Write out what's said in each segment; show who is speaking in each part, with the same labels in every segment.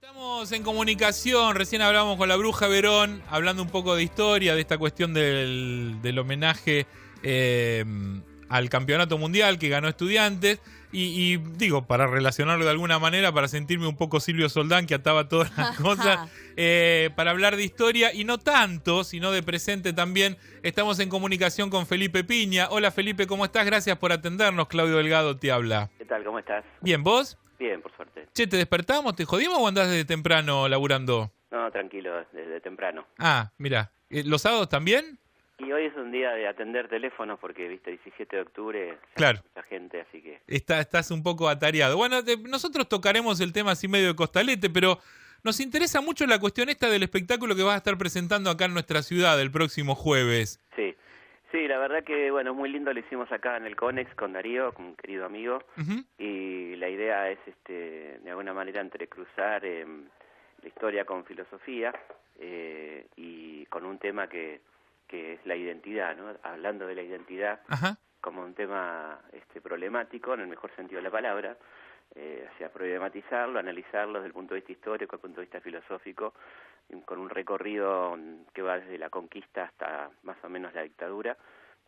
Speaker 1: Estamos en comunicación, recién hablamos con la Bruja Verón, hablando un poco de historia, de esta cuestión del homenaje al campeonato mundial que ganó Estudiantes. Y digo, para relacionarlo de alguna manera, para sentirme un poco Silvio Soldán, que ataba todas las cosas, para hablar de historia, y no tanto, sino de presente también, estamos en comunicación con Felipe Piña. Hola Felipe, ¿cómo estás? Gracias por atendernos, Claudio Delgado te habla.
Speaker 2: ¿Qué tal? ¿Cómo estás?
Speaker 1: Bien, ¿vos?
Speaker 2: Bien, por suerte.
Speaker 1: Che, ¿te despertamos? ¿Te jodimos o andás desde temprano laburando?
Speaker 2: No, tranquilo, desde temprano.
Speaker 1: Ah, mira, ¿los sábados también?
Speaker 2: Y hoy es un día de atender teléfonos porque, viste, 17 de octubre,
Speaker 1: Claro.
Speaker 2: mucha gente, así que...
Speaker 1: Estás un poco atareado. Bueno, nosotros tocaremos el tema así medio de costalete, pero nos interesa mucho la cuestión esta del espectáculo que vas a estar presentando acá en nuestra ciudad el próximo jueves.
Speaker 2: Sí, la verdad que, bueno, muy lindo lo hicimos acá en el Conex con Darío, con un querido amigo,
Speaker 1: Uh-huh.
Speaker 2: y la idea es, de alguna manera, entrecruzar la historia con filosofía y con un tema que es la identidad, ¿no? Hablando de la identidad
Speaker 1: Ajá.
Speaker 2: como un tema problemático, en el mejor sentido de la palabra, o sea, problematizarlo, analizarlo desde el punto de vista histórico, desde el punto de vista filosófico, con un recorrido que va desde la conquista hasta más o menos la dictadura,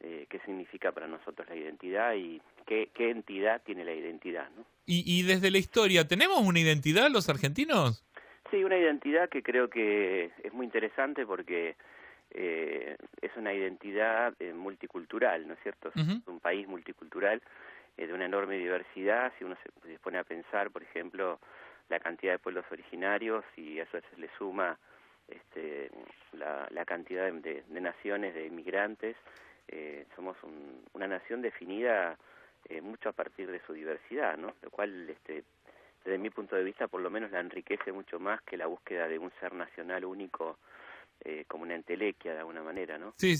Speaker 2: qué significa para nosotros la identidad y qué entidad tiene la identidad, ¿no?
Speaker 1: Y desde la historia, ¿tenemos una identidad los argentinos?
Speaker 2: Sí, una identidad que creo que es muy interesante porque es una identidad multicultural, ¿no es cierto?
Speaker 1: Uh-huh.
Speaker 2: Es un país multicultural de una enorme diversidad. Si uno se pone a pensar, por ejemplo, la cantidad de pueblos originarios y a eso se le suma la cantidad de naciones, de inmigrantes, somos una nación definida mucho a partir de su diversidad, ¿no? Lo cual, desde mi punto de vista, por lo menos la enriquece mucho más que la búsqueda de un ser nacional único, como una entelequia de alguna manera, ¿no?
Speaker 1: Sí.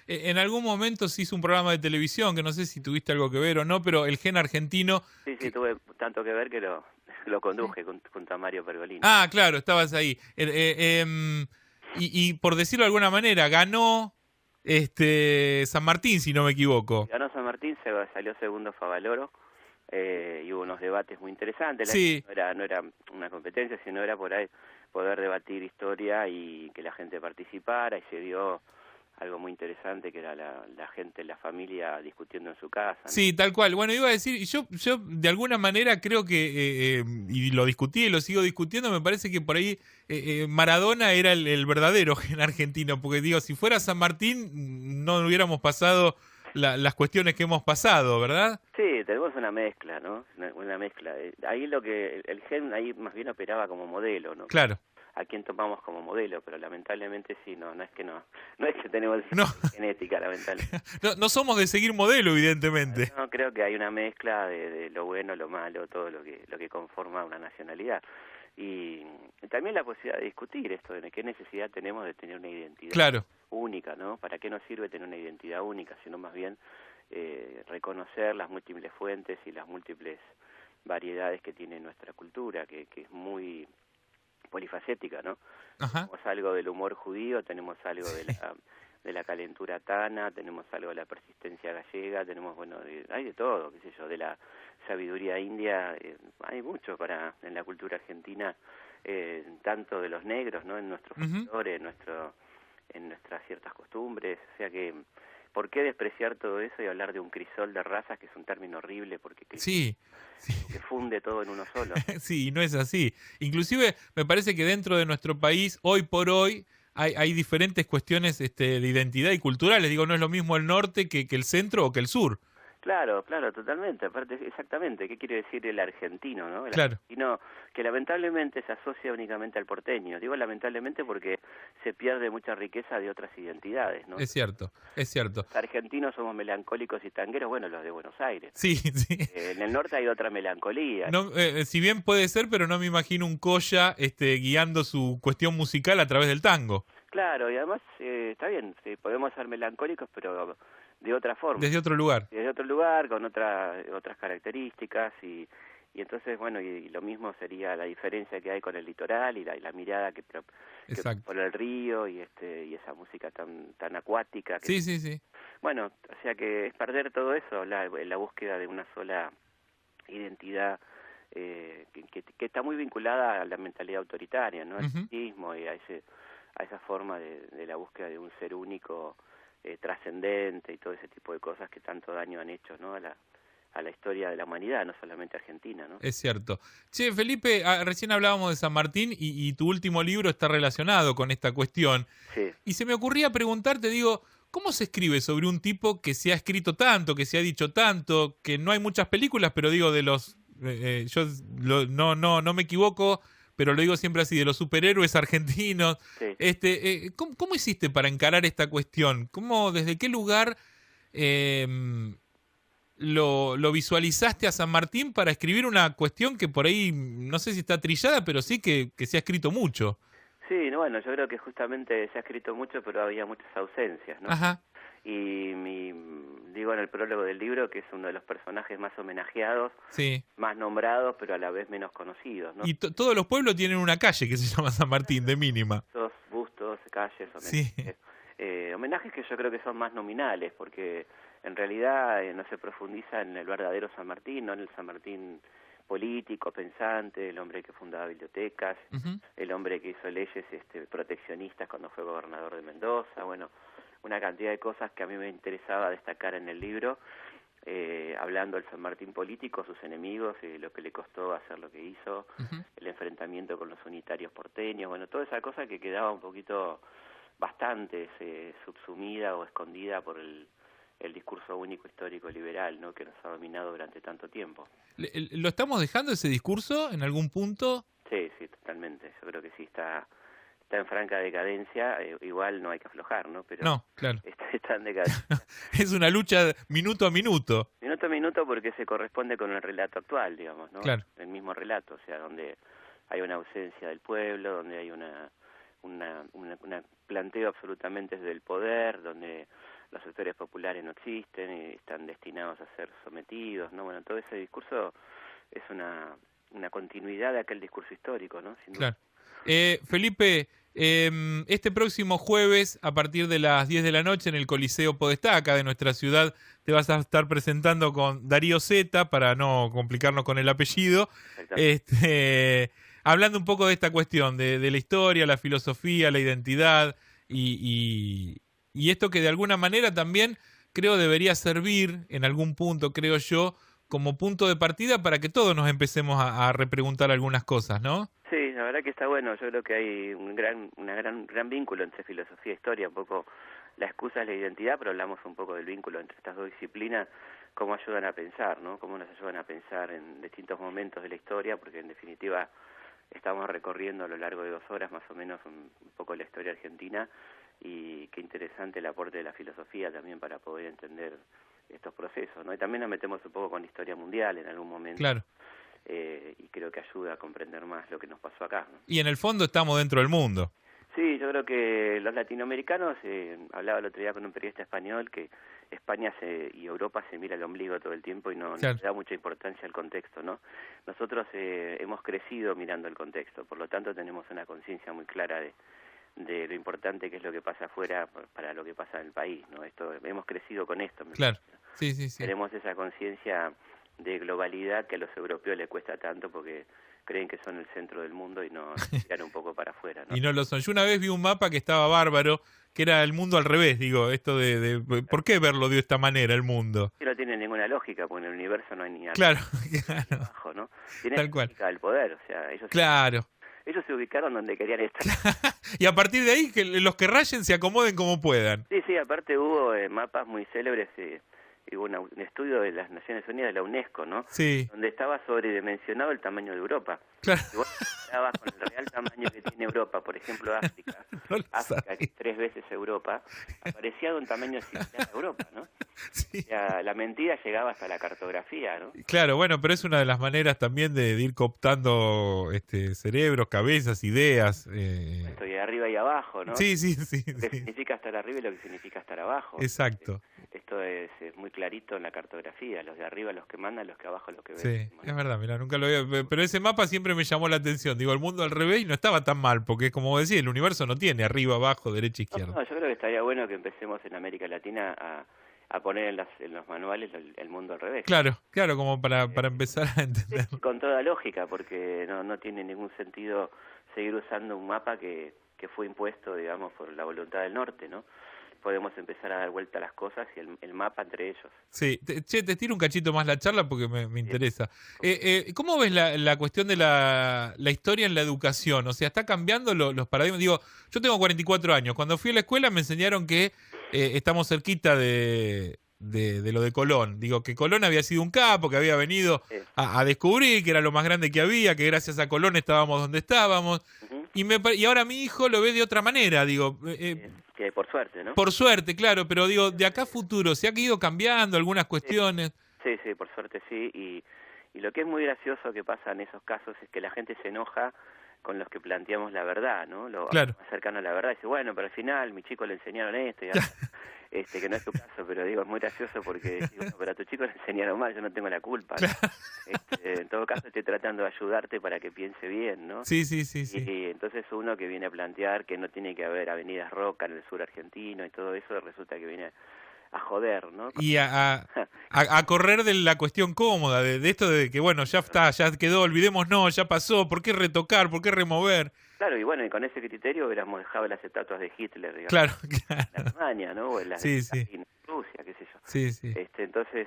Speaker 1: En algún momento se hizo un programa de televisión, que no sé si tuviste algo que ver o no, pero el gen argentino...
Speaker 2: Sí, tuve tanto que ver que lo conduje junto a Mario Pergolini.
Speaker 1: Ah, claro, estabas ahí. Y por decirlo de alguna manera, ganó San Martín, si no me equivoco.
Speaker 2: Ganó San Martín, salió segundo Favaloro, y hubo unos debates muy interesantes.
Speaker 1: Sí.
Speaker 2: No era una competencia, sino era por ahí poder debatir historia y que la gente participara, y se dio algo muy interesante que era la gente, la familia discutiendo en su casa, ¿no?
Speaker 1: Sí, tal cual. Bueno, iba a decir, yo de alguna manera creo que, y lo discutí y lo sigo discutiendo, me parece que por ahí Maradona era el verdadero gen argentino, porque digo, si fuera San Martín no hubiéramos pasado las cuestiones que hemos pasado, ¿verdad?
Speaker 2: Sí, tenemos una mezcla, ¿no? Una mezcla. Ahí el gen ahí más bien operaba como modelo, ¿no?
Speaker 1: Claro.
Speaker 2: A quien tomamos como modelo, pero lamentablemente sí, no es que tenemos
Speaker 1: No.
Speaker 2: genética, lamentablemente.
Speaker 1: No somos de seguir modelo, evidentemente.
Speaker 2: No, creo que hay una mezcla de lo bueno, lo malo, todo lo que conforma una nacionalidad. Y también la posibilidad de discutir esto, de qué necesidad tenemos de tener una identidad
Speaker 1: Claro.
Speaker 2: única, ¿no? ¿Para qué nos sirve tener una identidad única? Sino más bien reconocer las múltiples fuentes y las múltiples variedades que tiene nuestra cultura, que es muy polifacética, ¿no?
Speaker 1: Ajá.
Speaker 2: Tenemos algo del humor judío, tenemos algo de la calentura tana, tenemos algo de la persistencia gallega, tenemos, bueno, hay de todo, qué sé yo, de la sabiduría india, hay mucho en la cultura argentina, tanto de los negros, ¿no? En nuestro folclore, en nuestras ciertas costumbres, o sea que, ¿por qué despreciar todo eso y hablar de un crisol de razas, que es un término horrible, porque
Speaker 1: Sí.
Speaker 2: que funde todo en uno solo?
Speaker 1: Sí, no es así. Inclusive me parece que dentro de nuestro país, hoy por hoy, hay diferentes cuestiones de identidad y culturales. Digo, no es lo mismo el norte que el centro o que el sur.
Speaker 2: Claro, totalmente. Aparte, exactamente, ¿qué quiere decir el argentino, no? El
Speaker 1: Claro.
Speaker 2: argentino que lamentablemente se asocia únicamente al porteño. Digo lamentablemente porque se pierde mucha riqueza de otras identidades, ¿no?
Speaker 1: Es cierto.
Speaker 2: Los argentinos somos melancólicos y tangueros, bueno, los de Buenos Aires.
Speaker 1: Sí.
Speaker 2: En el norte hay otra melancolía.
Speaker 1: No, si bien puede ser, pero no me imagino un Colla guiando su cuestión musical a través del tango.
Speaker 2: Claro, y además está bien, sí, podemos ser melancólicos, pero de otra forma.
Speaker 1: Desde otro lugar.
Speaker 2: Desde otro lugar, con otras características, y entonces, bueno, y lo mismo sería la diferencia que hay con el litoral y la mirada que por el río y esa música tan acuática.
Speaker 1: Sí.
Speaker 2: Bueno, o sea que es perder todo eso, la búsqueda de una sola identidad que está muy vinculada a la mentalidad autoritaria, ¿no? Al
Speaker 1: Ujú.
Speaker 2: fascismo y a esa forma de la búsqueda de un ser único, trascendente y todo ese tipo de cosas que tanto daño han hecho, ¿no? A la historia de la humanidad, no solamente Argentina, ¿no?
Speaker 1: Es cierto. Che, Felipe, recién hablábamos de San Martín y tu último libro está relacionado con esta cuestión.
Speaker 2: Sí.
Speaker 1: Y se me ocurría preguntarte, digo, ¿cómo se escribe sobre un tipo que se ha escrito tanto, que se ha dicho tanto, que no hay muchas películas, pero digo de los, no me equivoco, pero lo digo siempre así, de los superhéroes argentinos.
Speaker 2: Sí.
Speaker 1: ¿Cómo hiciste para encarar esta cuestión? ¿Desde qué lugar lo visualizaste a San Martín para escribir una cuestión que por ahí, no sé si está trillada, pero sí que se ha escrito mucho?
Speaker 2: Sí, no, bueno, yo creo que justamente se ha escrito mucho, pero había muchas ausencias, ¿no?
Speaker 1: Ajá.
Speaker 2: Y digo en el prólogo del libro que es uno de los personajes más homenajeados,
Speaker 1: Sí.
Speaker 2: más nombrados, pero a la vez menos conocidos, ¿no?
Speaker 1: Y todos los pueblos tienen una calle que se llama San Martín, de mínima.
Speaker 2: Bustos, bustos, calles,
Speaker 1: Sí.
Speaker 2: homenajes. Homenajes que yo creo que son más nominales, porque en realidad no se profundiza en el verdadero San Martín, no en el San Martín político, pensante, el hombre que fundaba bibliotecas,
Speaker 1: Ujú.
Speaker 2: el hombre que hizo leyes proteccionistas cuando fue gobernador de Mendoza, bueno, una cantidad de cosas que a mí me interesaba destacar en el libro, hablando del San Martín político, sus enemigos, lo que le costó hacer lo que hizo,
Speaker 1: Ujú.
Speaker 2: el enfrentamiento con los unitarios porteños, bueno, toda esa cosa que quedaba un poquito bastante subsumida o escondida por el discurso único histórico liberal, ¿no? Que nos ha dominado durante tanto tiempo.
Speaker 1: ¿Lo estamos dejando ese discurso en algún punto?
Speaker 2: Sí, totalmente. Yo creo que sí está en franca decadencia. Igual no hay que aflojar, ¿no? Pero
Speaker 1: No, claro.
Speaker 2: está en decadencia.
Speaker 1: Es una lucha minuto a minuto.
Speaker 2: Minuto a minuto porque se corresponde con el relato actual, digamos, ¿no?
Speaker 1: Claro.
Speaker 2: El mismo relato, o sea, donde hay una ausencia del pueblo, donde hay una planteo absolutamente desde el poder, donde los sectores populares no existen y están destinados a ser sometidos, ¿no? Bueno, todo ese discurso es una continuidad de aquel discurso histórico, ¿no? Sin duda.
Speaker 1: Claro. Felipe, este próximo jueves, a partir de las 10 de la noche, en el Coliseo Podestá, acá de nuestra ciudad, te vas a estar presentando con Darío Zeta, para no complicarnos con el apellido, hablando un poco de esta cuestión, de la historia, la filosofía, la identidad y esto que de alguna manera también creo debería servir en algún punto, creo yo, como punto de partida para que todos nos empecemos a repreguntar algunas cosas, ¿no?
Speaker 2: Sí, la verdad que está bueno. Yo creo que hay un gran vínculo entre filosofía e historia. Un poco la excusa es la identidad, pero hablamos un poco del vínculo entre estas dos disciplinas, cómo ayudan a pensar, ¿no? Cómo nos ayudan a pensar en distintos momentos de la historia, porque en definitiva estamos recorriendo a lo largo de 2 horas más o menos un poco la historia argentina, y qué interesante el aporte de la filosofía también para poder entender estos procesos, ¿no? Y también nos metemos un poco con la historia mundial en algún momento.
Speaker 1: Claro.
Speaker 2: Y creo que ayuda a comprender más lo que nos pasó acá, ¿no?
Speaker 1: Y en el fondo estamos dentro del mundo.
Speaker 2: Sí, yo creo que los latinoamericanos, hablaba el otro día con un periodista español, que España y Europa se mira el ombligo todo el tiempo y no
Speaker 1: Claro.
Speaker 2: le da mucha importancia al contexto, ¿no? Nosotros hemos crecido mirando el contexto, por lo tanto tenemos una conciencia muy clara de lo importante que es lo que pasa afuera para lo que pasa en el país, ¿no? Hemos crecido con esto.
Speaker 1: Claro, sí.
Speaker 2: Tenemos esa conciencia de globalidad que a los europeos les cuesta tanto porque creen que son el centro del mundo y no miran un poco para afuera, ¿no?
Speaker 1: Y no lo son. Yo una vez vi un mapa que estaba bárbaro, que era el mundo al revés, digo, esto ¿por qué verlo de esta manera el mundo?
Speaker 2: Que no tiene ninguna lógica, porque en el universo no hay ni
Speaker 1: Claro,
Speaker 2: abajo, ¿no? Tiene
Speaker 1: Tal
Speaker 2: la
Speaker 1: cual.
Speaker 2: lógica del poder, o sea, ellos se ubicaron donde querían estar.
Speaker 1: Y a partir de ahí, que los que rayen se acomoden como puedan.
Speaker 2: Sí, aparte hubo mapas muy célebres, hubo un estudio de las Naciones Unidas, de la UNESCO, ¿no?
Speaker 1: Sí,
Speaker 2: Donde estaba sobredimensionado el tamaño de Europa.
Speaker 1: claro.
Speaker 2: Si vos comparabas con el real tamaño que tiene Europa, por ejemplo África,
Speaker 1: No lo
Speaker 2: África
Speaker 1: sabía.
Speaker 2: que es 3 veces Europa, aparecía de un tamaño similar a Europa, ¿no?
Speaker 1: Sí.
Speaker 2: O sea, la mentira llegaba hasta la cartografía, ¿no?
Speaker 1: Claro, bueno, pero es una de las maneras también de ir cooptando cerebros, cabezas, ideas.
Speaker 2: Esto de arriba y abajo, ¿no?
Speaker 1: Sí.
Speaker 2: Lo que significa estar arriba y lo que significa estar abajo.
Speaker 1: Exacto.
Speaker 2: Esto es muy clarito en la cartografía, los de arriba los que mandan, los que abajo los que ven.
Speaker 1: Sí, es verdad, mira, nunca lo había. Pero ese mapa siempre me llamó la atención. Digo, el mundo al vez y no estaba tan mal, porque como decía, el universo no tiene arriba, abajo, derecha, izquierda.
Speaker 2: No, yo creo que estaría bueno que empecemos en América Latina a a poner en los manuales el mundo al revés.
Speaker 1: Claro, como para empezar a entender.
Speaker 2: Sí, con toda lógica, porque no tiene ningún sentido seguir usando un mapa que fue impuesto, digamos, por la voluntad del norte, ¿no? Podemos empezar a dar vuelta a las cosas y el mapa entre ellos.
Speaker 1: Sí, te tiro un cachito más la charla porque me interesa. ¿Cómo ves la cuestión de la historia en la educación? O sea, ¿está cambiando los paradigmas? Digo, yo tengo 44 años. Cuando fui a la escuela me enseñaron que estamos cerquita de lo de Colón. Digo, que Colón había sido un capo, que había venido a descubrir que era lo más grande que había, que gracias a Colón estábamos donde estábamos.
Speaker 2: Uh-huh.
Speaker 1: Y ahora mi hijo lo ve de otra manera, digo.
Speaker 2: Que por suerte, ¿no?
Speaker 1: Por suerte, claro, pero digo, de acá a futuro, ¿se ha ido cambiando algunas cuestiones?
Speaker 2: Sí, por suerte sí, y lo que es muy gracioso que pasa en esos casos es que la gente se enoja con los que planteamos la verdad, ¿no? Lo
Speaker 1: claro.
Speaker 2: más cercano a la verdad, dice, bueno, pero al final mi chico le enseñaron esto, y que no es tu caso, pero digo, es muy gracioso porque digo, bueno, pero a tu chico le enseñaron mal, yo no tengo la culpa, ¿no? En todo caso estoy tratando de ayudarte para que piense bien, ¿no?
Speaker 1: Sí.
Speaker 2: Y entonces uno que viene a plantear que no tiene que haber avenidas Roca en el sur argentino y todo eso, resulta que viene a joder, ¿no?
Speaker 1: Y a correr de la cuestión cómoda, de esto de que, bueno, ya está, ya quedó, olvidémonos, ya pasó, ¿por qué retocar, por qué remover?
Speaker 2: Claro, y bueno, y con ese criterio hubiéramos dejado las estatuas de Hitler, digamos,
Speaker 1: claro.
Speaker 2: en Alemania, ¿no? O en las de Stalin, en Rusia, qué sé yo.
Speaker 1: Sí.
Speaker 2: Entonces,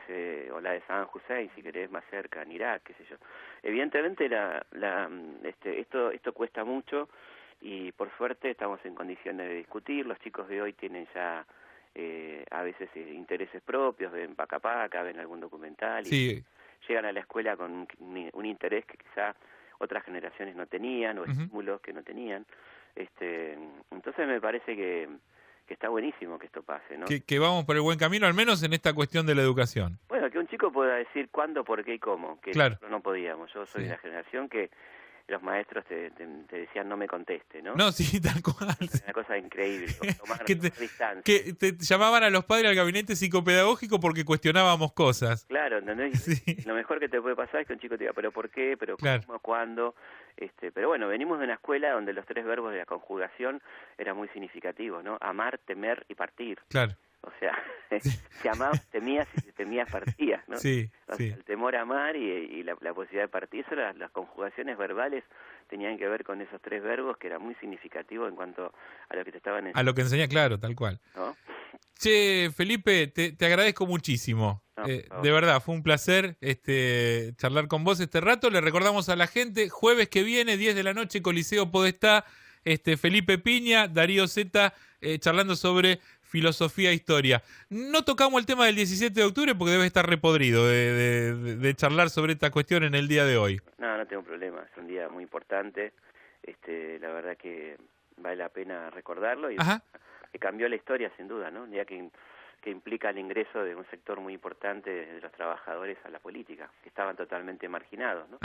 Speaker 2: o la de Saddam Hussein, si querés, más cerca, en Irak, qué sé yo. Evidentemente, esto cuesta mucho y por suerte estamos en condiciones de discutir. Los chicos de hoy tienen ya a veces intereses propios, ven Paca Paca, ven algún documental y llegan a la escuela con un interés que quizá otras generaciones no tenían, o estímulos que no tenían. Entonces me parece que está buenísimo que esto pase, ¿no?
Speaker 1: Que vamos por el buen camino, al menos en esta cuestión de la educación.
Speaker 2: Bueno, que un chico pueda decir cuándo, por qué y cómo, que nosotros no podíamos. Yo soy de la generación que los maestros te decían no me conteste, ¿no?
Speaker 1: No, sí, tal cual.
Speaker 2: Es una cosa increíble, tomar distancia.
Speaker 1: Que te llamaban a los padres al gabinete psicopedagógico porque cuestionábamos cosas.
Speaker 2: Claro, ¿entendés? Sí. Lo mejor que te puede pasar es que un chico te diga, pero ¿por qué? ¿Pero cómo? ¿Cuándo? Pero bueno, venimos de una escuela donde los 3 verbos de la conjugación eran muy significativos, ¿no? Amar, temer y partir.
Speaker 1: Claro.
Speaker 2: O sea, si amabas, temías, y si temías, partías, ¿no?
Speaker 1: Sí.
Speaker 2: El temor a amar y la posibilidad de partir, eso las conjugaciones verbales tenían que ver con esos 3 verbos que era muy significativo en cuanto a lo que te estaban enseñando.
Speaker 1: A lo que enseñé, claro, tal cual.
Speaker 2: ¿No?
Speaker 1: Che, Felipe, te agradezco muchísimo. De verdad, fue un placer charlar con vos este rato. Le recordamos a la gente, jueves que viene, 10 de la noche, Coliseo Podestá, Felipe Piña, Darío Zeta, charlando sobre filosofía e historia. No tocamos el tema del 17 de octubre porque debe estar repodrido de charlar sobre esta cuestión en el día de hoy.
Speaker 2: No tengo problema, es un día muy importante. La verdad que vale la pena recordarlo y que cambió la historia sin duda, ¿no? Un día que implica el ingreso de un sector muy importante de los trabajadores a la política, que estaban totalmente marginados, ¿no?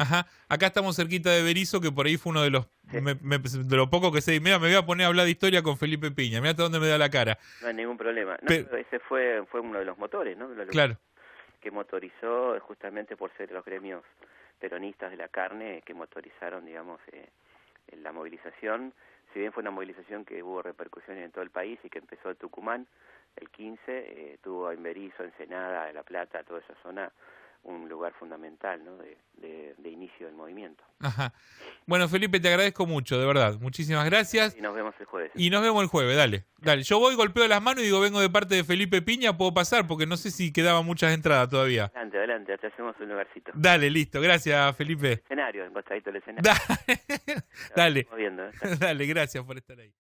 Speaker 1: Acá estamos cerquita de Berisso, que por ahí fue uno de los de lo poco que sé. Mira, me voy a poner a hablar de historia con Felipe Piña. Mira hasta dónde me da la cara.
Speaker 2: No hay ningún problema. Ese fue uno de los motores, ¿no?
Speaker 1: Claro.
Speaker 2: Que motorizó justamente por ser los gremios peronistas de la carne que motorizaron, digamos, la movilización. Si bien fue una movilización que hubo repercusiones en todo el país y que empezó en Tucumán, el 15, tuvo en Berisso, Ensenada, La Plata, toda esa zona, un lugar fundamental, ¿no? de inicio del movimiento.
Speaker 1: Bueno, Felipe, te agradezco mucho, de verdad. Muchísimas gracias.
Speaker 2: Y nos vemos el jueves.
Speaker 1: Y nos vemos el jueves, dale. Yo voy, golpeo las manos y digo, vengo de parte de Felipe Piña, puedo pasar, porque no sé si quedaban muchas entradas todavía.
Speaker 2: Adelante, te hacemos un lugarcito.
Speaker 1: Dale, listo, gracias, Felipe.
Speaker 2: Escenario, encostadito del escenario.
Speaker 1: Dale.
Speaker 2: Viendo,
Speaker 1: Dale, gracias por estar ahí.